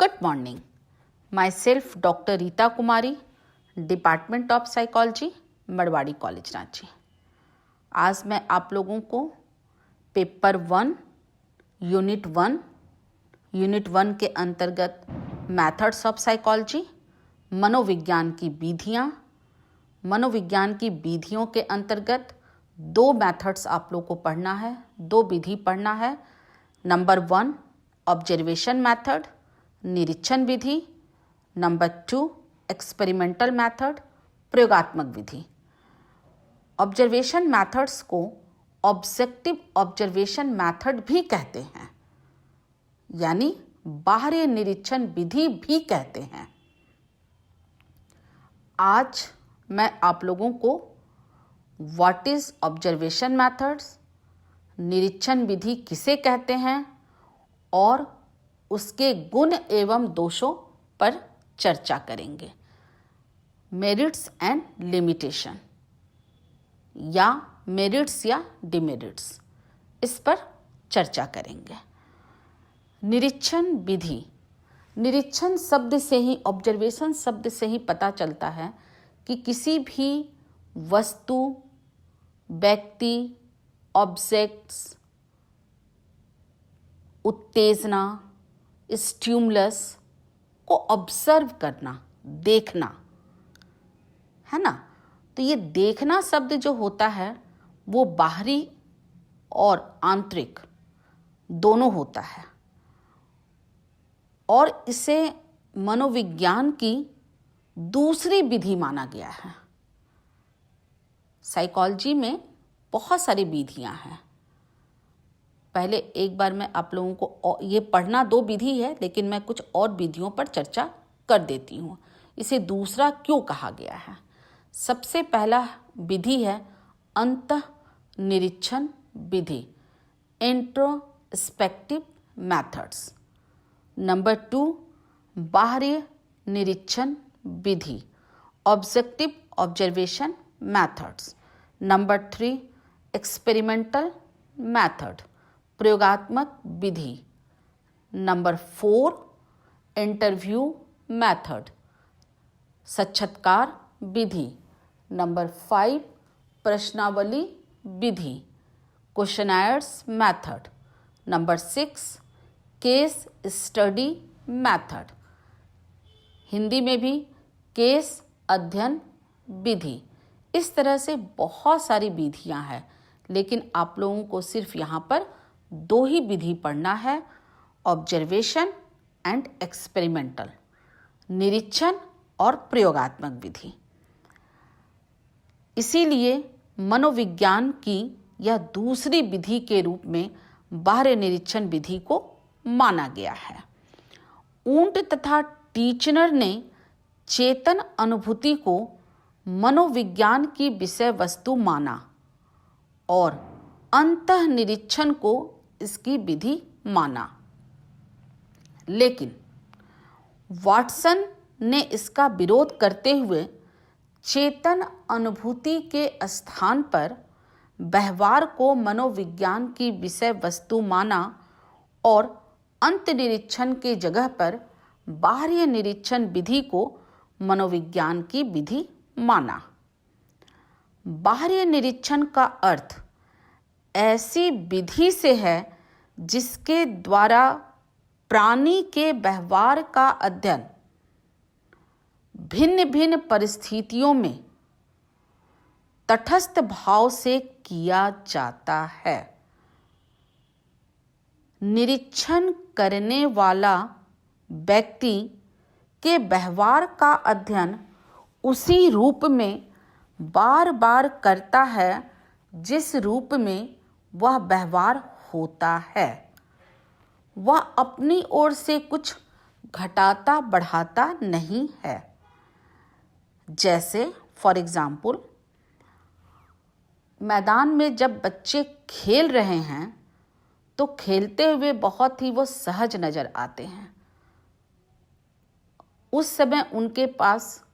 Good morning. Myself Dr. Rita Kumari, department of psychology, Marwari college Ranchi. आज मैं आप लोगों को पेपर 1 यूनिट 1 के अंतर्गत मेथड्स ऑफ साइकोलॉजी, मनोविज्ञान की विधियाँ, मनोविज्ञान की विधियों के अंतर्गत 2 मेथड्स आप लोग को पढ़ना है, 2 विधि पढ़ना है। नंबर 1 ऑब्जर्वेशन मेथड, निरीक्षण विधि। नंबर 2 एक्सपेरिमेंटल मेथड, प्रयोगात्मक विधि। ऑब्जर्वेशन मेथड्स को ऑब्जेक्टिव ऑब्जर्वेशन मेथड भी कहते हैं, यानी बाहरी निरीक्षण विधि भी कहते हैं। आज मैं आप लोगों को व्हाट इज ऑब्जर्वेशन मेथड्स, निरीक्षण विधि किसे कहते हैं और उसके गुण एवं दोषों पर चर्चा करेंगे। मेरिट्स एंड लिमिटेशन या मेरिट्स या डिमेरिट्स, इस पर चर्चा करेंगे। निरीक्षण विधि, निरीक्षण शब्द से ही, ऑब्जर्वेशन शब्द से ही पता चलता है कि किसी भी वस्तु, व्यक्ति, ऑब्जेक्ट्स, उत्तेजना, स्टिमुलस को ऑब्जर्व करना, देखना, है ना। तो ये देखना शब्द जो होता है वो बाहरी और आंतरिक दोनों होता है और इसे मनोविज्ञान की दूसरी विधि माना गया है। साइकोलॉजी में बहुत सारी विधियां हैं। पहले एक बार मैं आप लोगों को, ये पढ़ना 2 विधि है, लेकिन मैं कुछ और विधियों पर चर्चा कर देती हूँ। इसे दूसरा क्यों कहा गया है? सबसे पहला विधि है अंतः निरीक्षण विधि, इंट्रोस्पेक्टिव मेथड्स। नंबर 2 बाहरी निरीक्षण विधि, objective observation methods. Number 3 experimental method, प्रयोगात्मक विधि। नंबर 4 इंटरव्यू मेथड, साक्षात्कार विधि। नंबर 5 प्रश्नावली विधि, questionnaires method. Number 6 case study method, Hindi में भी केस अध्ययन विधि। इस तरह से बहुत सारी विधियां हैं, लेकिन आप लोगों को सिर्फ यहाँ पर 2 ही विधि पढ़ना है, ऑब्जर्वेशन एंड एक्सपेरिमेंटल, निरीक्षण और प्रयोगात्मक विधि। इसीलिए मनोविज्ञान की यह दूसरी विधि के रूप में बाहरी निरीक्षण विधि को माना गया है। ऊंट तथा टीचनर ने चेतन अनुभूति को मनोविज्ञान की विषय वस्तु माना और अंतः निरीक्षण को इसकी विधि माना, लेकिन वाटसन ने इसका विरोध करते हुए चेतन अनुभूति के स्थान पर व्यवहार को मनोविज्ञान की विषय वस्तु माना और अंत निरीक्षण के जगह पर बाहरी निरीक्षण विधि को मनोविज्ञान की विधि माना। बाहरी निरीक्षण का अर्थ ऐसी विधि से है जिसके द्वारा प्राणी के व्यवहार का अध्ययन भिन्न भिन्न परिस्थितियों में तटस्थ भाव से किया जाता है। निरीक्षण करने वाला व्यक्ति के व्यवहार का अध्ययन उसी रूप में बार बार करता है जिस रूप में वह व्यवहार होता है। वह अपनी ओर से कुछ घटाता बढ़ाता नहीं है। जैसे फॉर एग्जाम्पल, मैदान में जब बच्चे खेल रहे हैं तो खेलते हुए बहुत ही वो सहज नजर आते हैं। उस समय उनके पास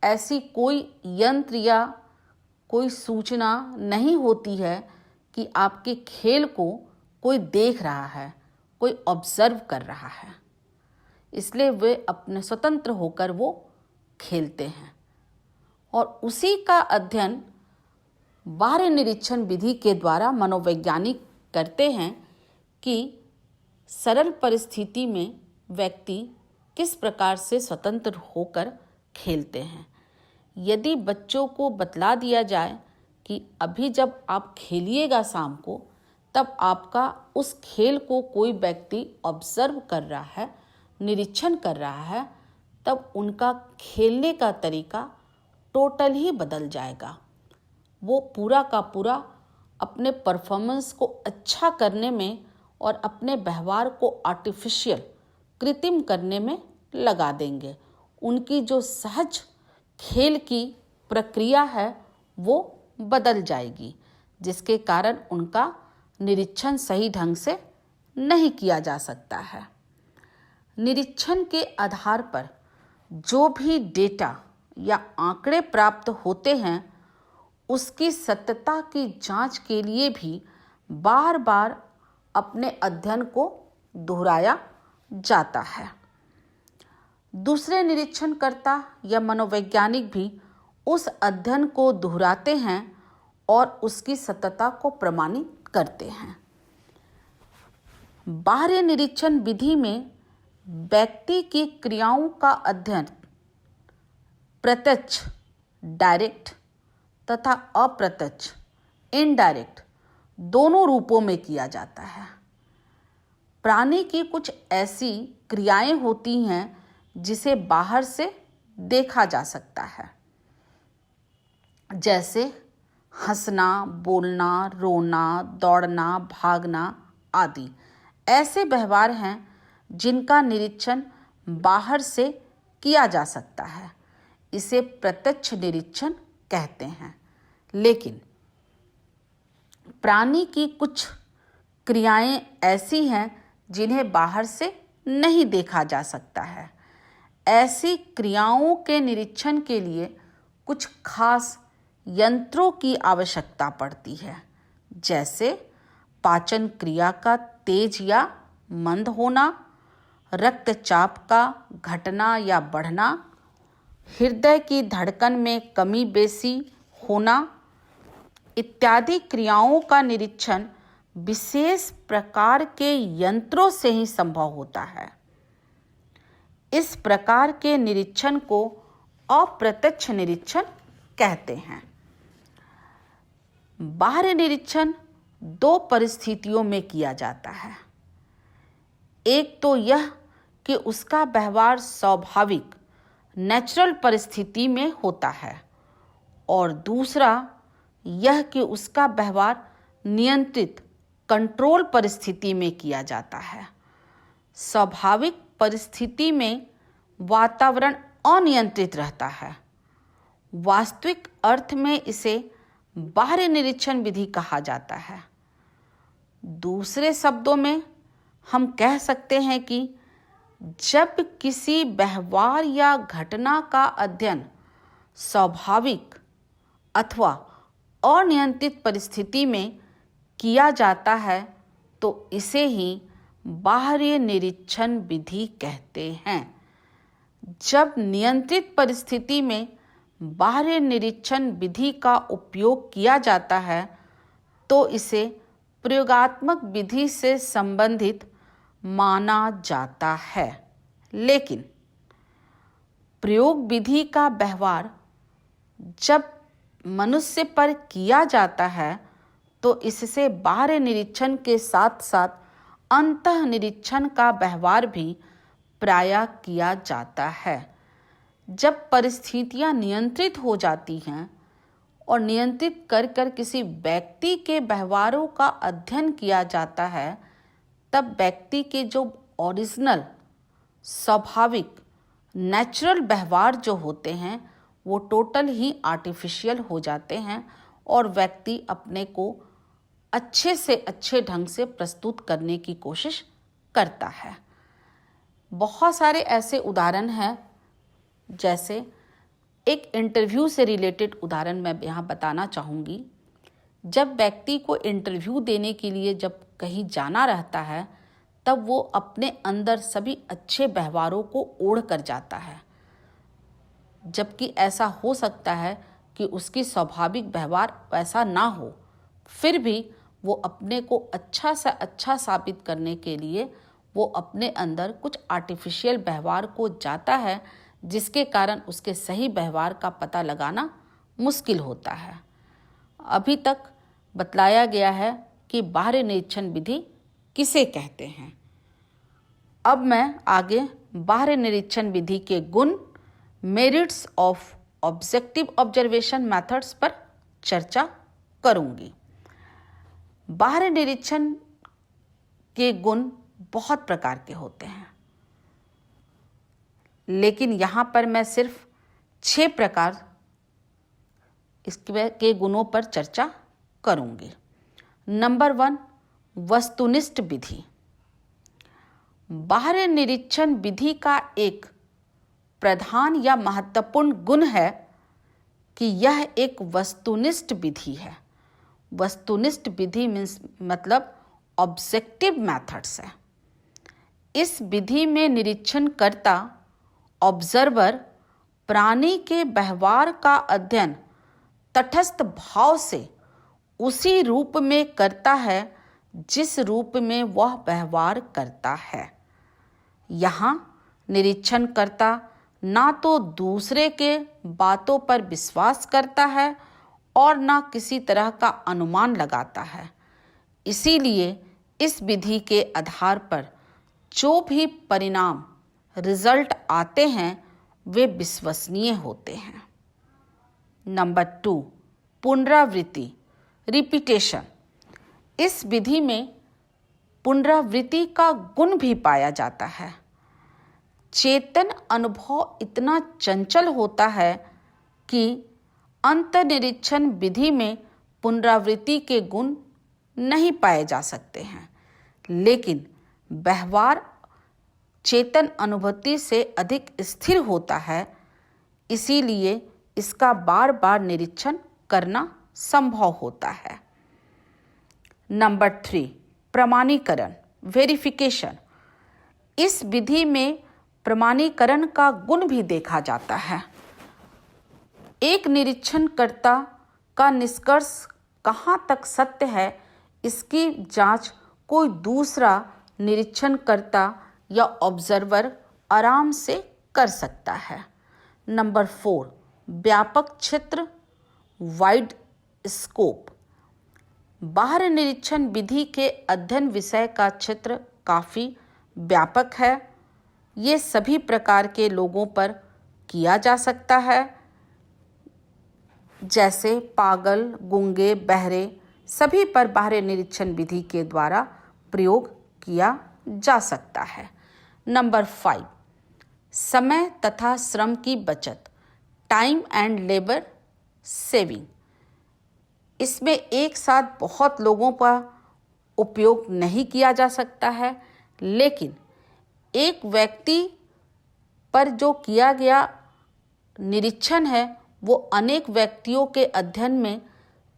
ऐसी कोई यंत्र या कोई सूचना नहीं होती है कि आपके खेल को कोई देख रहा है, कोई ऑब्जर्व कर रहा है। इसलिए वे अपने स्वतंत्र होकर वो खेलते हैं। और उसी का अध्ययन बाह्य निरीक्षण विधि के द्वारा मनोवैज्ञानिक करते हैं कि सरल परिस्थिति में व्यक्ति किस प्रकार से स्वतंत्र होकर खेलते हैं। यदि बच्चों को बतला दिया जाए कि अभी जब आप खेलिएगा शाम को, तब आपका उस खेल को कोई व्यक्ति ऑब्जर्व कर रहा है, निरीक्षण कर रहा है, तब उनका खेलने का तरीका टोटल ही बदल जाएगा। वो पूरा का पूरा अपने परफॉर्मेंस को अच्छा करने में और अपने व्यवहार को आर्टिफिशियल, कृत्रिम करने में लगा देंगे। उनकी जो सहज खेल की प्रक्रिया है वो बदल जाएगी, जिसके कारण उनका निरीक्षण सही ढंग से नहीं किया जा सकता है। निरीक्षण के आधार पर जो भी डेटा या आंकड़े प्राप्त होते हैं, उसकी सत्यता की जांच के लिए भी बार बार अपने अध्ययन को दोहराया जाता है। दूसरे निरीक्षणकर्ता या मनोवैज्ञानिक भी उस अध्ययन को दोहराते हैं और उसकी सत्यता को प्रमाणित करते हैं। बाह्य निरीक्षण विधि में व्यक्ति की क्रियाओं का अध्ययन प्रत्यक्ष, डायरेक्ट तथा अप्रत्यक्ष, इनडायरेक्ट दोनों रूपों में किया जाता है। प्राणी की कुछ ऐसी क्रियाएं होती हैं जिसे बाहर से देखा जा सकता है, जैसे हंसना, बोलना, रोना, दौड़ना, भागना आदि ऐसे व्यवहार हैं जिनका निरीक्षण बाहर से किया जा सकता है। इसे प्रत्यक्ष निरीक्षण कहते हैं। लेकिन प्राणी की कुछ क्रियाएं ऐसी हैं जिन्हें बाहर से नहीं देखा जा सकता है। ऐसी क्रियाओं के निरीक्षण के लिए कुछ खास यंत्रों की आवश्यकता पड़ती है, जैसे पाचन क्रिया का तेज या मंद होना, रक्तचाप का घटना या बढ़ना, हृदय की धड़कन में कमी बेसी होना इत्यादि क्रियाओं का निरीक्षण विशेष प्रकार के यंत्रों से ही संभव होता है। इस प्रकार के निरीक्षण को अप्रत्यक्ष निरीक्षण कहते हैं। बाह्य निरीक्षण दो परिस्थितियों में किया जाता है। एक तो यह कि उसका व्यवहार स्वाभाविक, नेचुरल परिस्थिति में होता है, और दूसरा यह कि उसका व्यवहार नियंत्रित, कंट्रोल परिस्थिति में किया जाता है। स्वाभाविक परिस्थिति में वातावरण अनियंत्रित रहता है। वास्तविक अर्थ में इसे बाह्य निरीक्षण विधि कहा जाता है। दूसरे शब्दों में हम कह सकते हैं कि जब किसी व्यवहार या घटना का अध्ययन स्वाभाविक अथवा अनियंत्रित परिस्थिति में किया जाता है तो इसे ही बाह्य निरीक्षण विधि कहते हैं। जब नियंत्रित परिस्थिति में बाह्य निरीक्षण विधि का उपयोग किया जाता है तो इसे प्रयोगात्मक विधि से संबंधित माना जाता है। लेकिन प्रयोग विधि का व्यवहार जब मनुष्य पर किया जाता है तो इससे बाह्य निरीक्षण के साथ साथ अंतः निरीक्षण का व्यवहार भी प्रायः किया जाता है। जब परिस्थितियां नियंत्रित हो जाती हैं और नियंत्रित कर कर किसी व्यक्ति के व्यवहारों का अध्ययन किया जाता है, तब व्यक्ति के जो ओरिजिनल, स्वाभाविक, नेचुरल व्यवहार जो होते हैं वो टोटल ही आर्टिफिशियल हो जाते हैं और व्यक्ति अपने को अच्छे से अच्छे ढंग से प्रस्तुत करने की कोशिश करता है। बहुत सारे ऐसे उदाहरण हैं, जैसे एक इंटरव्यू से रिलेटेड उदाहरण मैं यहाँ बताना चाहूँगी। जब व्यक्ति को इंटरव्यू देने के लिए जब कहीं जाना रहता है तब वो अपने अंदर सभी अच्छे व्यवहारों को ओढ़ कर जाता है, जबकि ऐसा हो सकता है कि उसकी स्वाभाविक व्यवहार वैसा ना हो। फिर भी वो अपने को अच्छा से अच्छा साबित करने के लिए वो अपने अंदर कुछ आर्टिफिशियल व्यवहार को जाता है, जिसके कारण उसके सही व्यवहार का पता लगाना मुश्किल होता है। अभी तक बतलाया गया है कि बाह्य निरीक्षण विधि किसे कहते हैं। अब मैं आगे बाह्य निरीक्षण विधि के गुण, merits of objective observation methods पर चर्चा करूंगी। बाह्य निरीक्षण के गुण बहुत प्रकार के होते हैं, लेकिन यहाँ पर मैं सिर्फ 6 प्रकार इसके गुणों पर चर्चा करूंगी। नंबर 1, वस्तुनिष्ठ विधि। बाह्य निरीक्षण विधि का एक प्रधान या महत्वपूर्ण गुण है कि यह एक वस्तुनिष्ठ विधि है। वस्तुनिष्ठ विधि मतलब ऑब्जेक्टिव मेथड्स है। इस विधि में निरीक्षणकर्ता ऑब्जर्वर प्राणी के व्यवहार का अध्ययन तटस्थ भाव से उसी रूप में करता है जिस रूप में वह व्यवहार करता है। यहाँ निरीक्षणकर्ता ना तो दूसरे के बातों पर विश्वास करता है और ना किसी तरह का अनुमान लगाता है। इसीलिए इस विधि के आधार पर जो भी परिणाम रिजल्ट आते हैं वे विश्वसनीय होते हैं। नंबर 2, पुनरावृत्ति, रिपीटेशन। इस विधि में पुनरावृत्ति का गुण भी पाया जाता है। चेतन अनुभव इतना चंचल होता है कि अंतर्निरीक्षण विधि में पुनरावृत्ति के गुण नहीं पाए जा सकते हैं, लेकिन व्यवहार चेतन अनुभूति से अधिक स्थिर होता है, इसीलिए इसका बार बार निरीक्षण करना संभव होता है। नंबर 3, प्रमाणीकरण, वेरिफिकेशन। इस विधि में प्रमाणीकरण का गुण भी देखा जाता है। एक निरीक्षणकर्ता का निष्कर्ष कहाँ तक सत्य है, इसकी जांच कोई दूसरा निरीक्षणकर्ता या ऑब्जर्वर आराम से कर सकता है। नंबर 4, व्यापक क्षेत्र, वाइड स्कोप। बाह्य निरीक्षण विधि के अध्ययन विषय का क्षेत्र काफ़ी व्यापक है। ये सभी प्रकार के लोगों पर किया जा सकता है, जैसे पागल, गूंगे, बहरे, सभी पर बाह्य निरीक्षण विधि के द्वारा प्रयोग किया जा सकता है। नंबर 5, समय तथा श्रम की बचत, टाइम एंड लेबर सेविंग। इसमें एक साथ बहुत लोगों का उपयोग नहीं किया जा सकता है, लेकिन एक व्यक्ति पर जो किया गया निरीक्षण है वो अनेक व्यक्तियों के अध्ययन में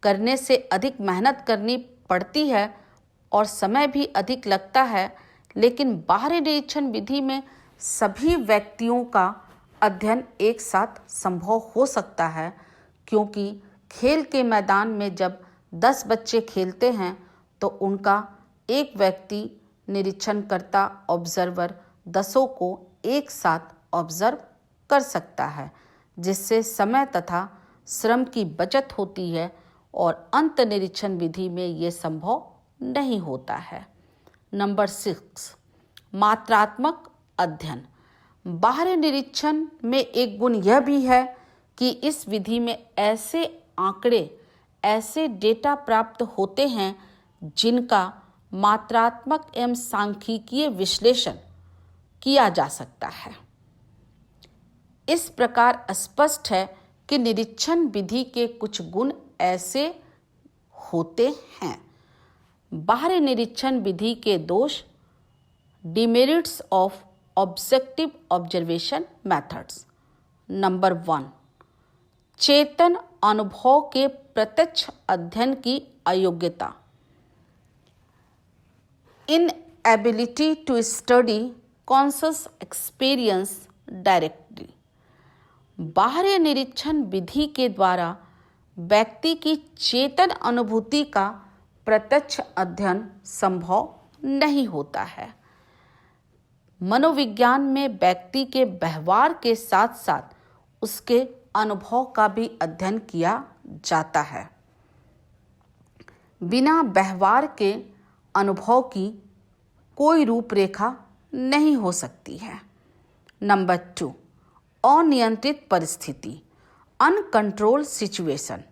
करने से अधिक मेहनत करनी पड़ती है और समय भी अधिक लगता है। लेकिन बाह्य निरीक्षण विधि में सभी व्यक्तियों का अध्ययन एक साथ संभव हो सकता है, क्योंकि खेल के मैदान में जब 10 बच्चे खेलते हैं तो उनका एक व्यक्ति निरीक्षणकर्ता ऑब्जर्वर 10 को एक साथ ऑब्जर्व कर सकता है, जिससे समय तथा श्रम की बचत होती है और अंत निरीक्षण विधि में ये संभव नहीं होता है। नंबर 6, मात्रात्मक अध्ययन। बाह्य निरीक्षण में एक गुण यह भी है कि इस विधि में ऐसे आंकड़े, ऐसे डेटा प्राप्त होते हैं जिनका मात्रात्मक एवं सांख्यिकीय विश्लेषण किया जा सकता है। इस प्रकार स्पष्ट है कि निरीक्षण विधि के कुछ गुण ऐसे होते हैं। बाह्य निरीक्षण विधि के दोष, demerits of objective observation methods. Number 1, चेतन अनुभव के प्रत्यक्ष अध्ययन की अयोग्यता। Inability to study conscious experience directly. बाह्य निरीक्षण विधि के द्वारा व्यक्ति की चेतन अनुभूति का प्रत्यक्ष अध्ययन संभव नहीं होता है। मनोविज्ञान में व्यक्ति के व्यवहार के साथ साथ उसके अनुभव का भी अध्ययन किया जाता है। बिना व्यवहार के अनुभव की कोई रूपरेखा नहीं हो सकती है। नंबर 2, अनियंत्रित परिस्थिति, अनकंट्रोल्ड सिचुएशन।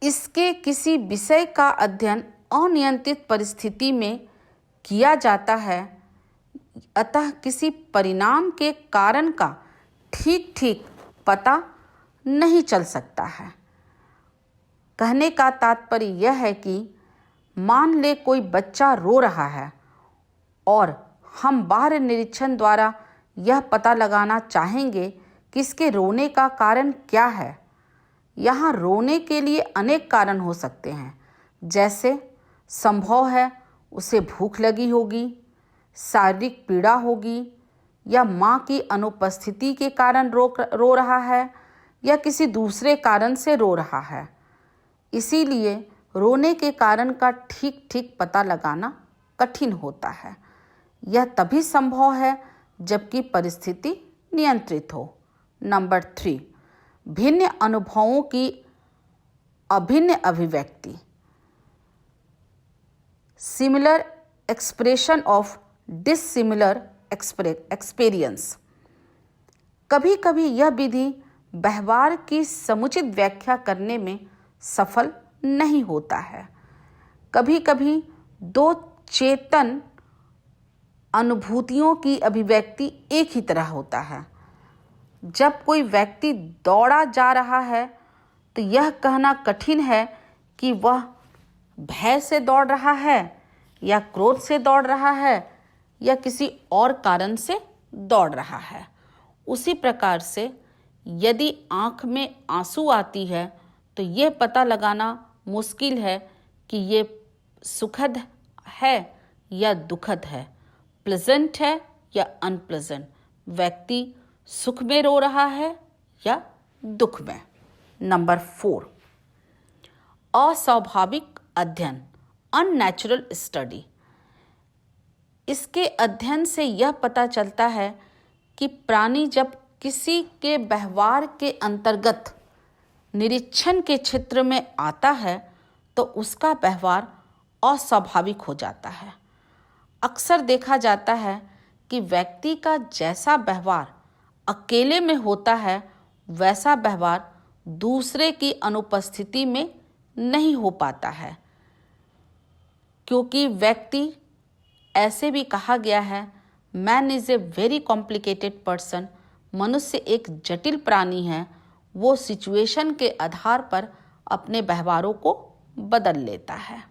इसके किसी विषय का अध्ययन अनियंत्रित परिस्थिति में किया जाता है, अतः किसी परिणाम के कारण का ठीक ठीक पता नहीं चल सकता है। कहने का तात्पर्य यह है कि मान ले कोई बच्चा रो रहा है और हम बाह्य निरीक्षण द्वारा यह पता लगाना चाहेंगे कि इसके रोने का कारण क्या है। यहाँ रोने के लिए अनेक कारण हो सकते हैं, जैसे संभव है उसे भूख लगी होगी, शारीरिक पीड़ा होगी, या माँ की अनुपस्थिति के कारण रो रहा है, या किसी दूसरे कारण से रो रहा है। इसीलिए रोने के कारण का ठीक ठीक पता लगाना कठिन होता है। यह तभी संभव है जबकि परिस्थिति नियंत्रित हो। नंबर 3, भिन्न अनुभवों की अभिन्न अभिव्यक्ति, similar expression of dissimilar experience. कभी कभी यह विधि व्यवहार की समुचित व्याख्या करने में सफल नहीं होता है। कभी कभी दो चेतन अनुभूतियों की अभिव्यक्ति एक ही तरह होता है। जब कोई व्यक्ति दौड़ा जा रहा है तो यह कहना कठिन है कि वह भय से दौड़ रहा है या क्रोध से दौड़ रहा है या किसी और कारण से दौड़ रहा है। उसी प्रकार से यदि आँख में आंसू आती है तो यह पता लगाना मुश्किल है कि ये सुखद है या दुखद है, प्लेजेंट है या अनप्लेजेंट, व्यक्ति सुख में रो रहा है या दुख में। नंबर 4, अस्वाभाविक अध्ययन, अननेचुरल स्टडी। इसके अध्ययन से यह पता चलता है कि प्राणी जब किसी के व्यवहार के अंतर्गत निरीक्षण के क्षेत्र में आता है तो उसका व्यवहार अस्वाभाविक हो जाता है। अक्सर देखा जाता है कि व्यक्ति का जैसा व्यवहार अकेले में होता है वैसा व्यवहार दूसरे की अनुपस्थिति में नहीं हो पाता है, क्योंकि व्यक्ति, ऐसे भी कहा गया है, man is a very complicated person, मनुष्य एक जटिल प्राणी है। वो सिचुएशन के आधार पर अपने व्यवहारों को बदल लेता है।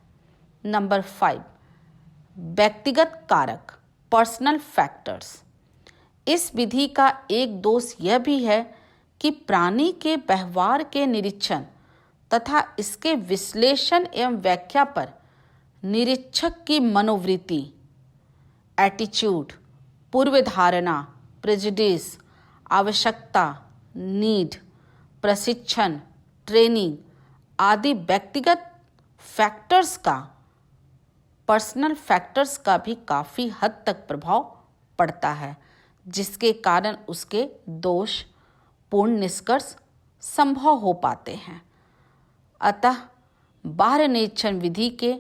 नंबर 5, व्यक्तिगत कारक, पर्सनल फैक्टर्स। इस विधि का एक दोष यह भी है कि प्राणी के व्यवहार के निरीक्षण तथा इसके विश्लेषण एवं व्याख्या पर निरीक्षक की मनोवृत्ति, एटीट्यूड, पूर्वधारणा, प्रेजुडिस, आवश्यकता, नीड, प्रशिक्षण, ट्रेनिंग आदि व्यक्तिगत फैक्टर्स का, पर्सनल फैक्टर्स का भी काफ़ी हद तक प्रभाव पड़ता है, जिसके कारण उसके दोष पूर्ण निष्कर्ष संभव हो पाते हैं। अतः बाह्य निरीक्षण विधि के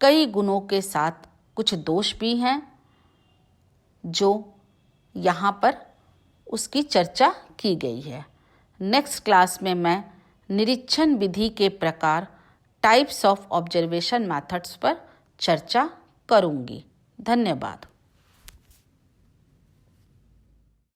कई गुणों के साथ कुछ दोष भी हैं जो यहाँ पर उसकी चर्चा की गई है। नेक्स्ट क्लास में मैं निरीक्षण विधि के प्रकार, टाइप्स ऑफ ऑब्जर्वेशन मेथड्स पर चर्चा करूँगी। धन्यवाद।